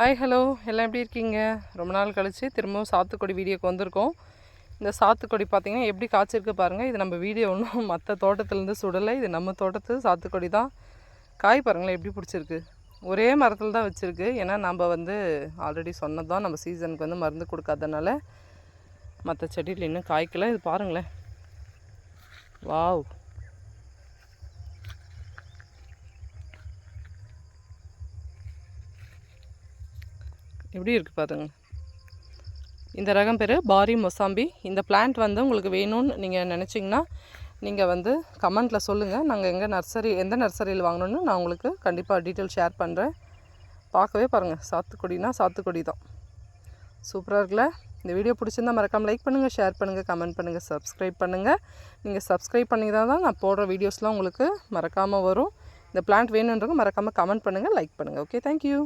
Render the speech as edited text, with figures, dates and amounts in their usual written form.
Hi hello எல்லாம் எப்படி இருக்கீங்க? ரொம்ப நாள் கழித்து திரும்பவும் சாத்துக்குடி வீடியோக்கு வந்திருக்கோம். இந்த சாத்துக்குடி பார்த்திங்கன்னா எப்படி காய்ச்சிருக்கு பாருங்கள். இது நம்ம வீடியோ ஒன்றும் மற்ற தோட்டத்துலேருந்து சுடலை. இது நம்ம தோட்டத்து சாத்துக்குடி தான். காய் பாருங்களேன் எப்படி பிடிச்சிருக்கு. ஒரே மரத்தில் தான் வச்சுருக்கு. ஏன்னா நம்ம ஆல்ரெடி சொன்னது தான், நம்ம சீசனுக்கு மருந்து கொடுக்காதனால மற்ற செடியில் இன்னும் காய்க்கலை. இது பாருங்களேன், வாவ், எப்படி இருக்குது பாருங்கள். இந்த ரகம் பேர் பாரி மொசாம்பி. இந்த பிளான்ட் உங்களுக்கு வேணும்னு நீங்கள் நினச்சிங்கன்னா நீங்கள் கமெண்ட்டில் சொல்லுங்கள். நாங்கள் எந்த நர்சரியில் வாங்கணுன்னு நான் உங்களுக்கு கண்டிப்பாக டீட்டெயில் ஷேர் பண்ணுறேன். பார்க்கவே பாருங்கள், சாத்துக்குடினா சாத்துக்குடி தான். சூப்பராக இருக்குல்ல? இந்த வீடியோ பிடிச்சிருந்தா மறக்காமல் லைக் பண்ணுங்கள், ஷேர் பண்ணுங்கள், கமெண்ட் பண்ணுங்கள், சப்ஸ்கிரைப் பண்ணுங்கள். நீங்கள் சப்ஸ்கிரைப் பண்ணிங்கன்னா தான் நான் போடுற வீடியோஸ்லாம் உங்களுக்கு மறக்காமல் வரும். இந்த பிளான்ட் வேணுன்றவங்க மறக்காமல் கமெண்ட் பண்ணுங்கள், லைக் பண்ணுங்கள். Okay, thank you.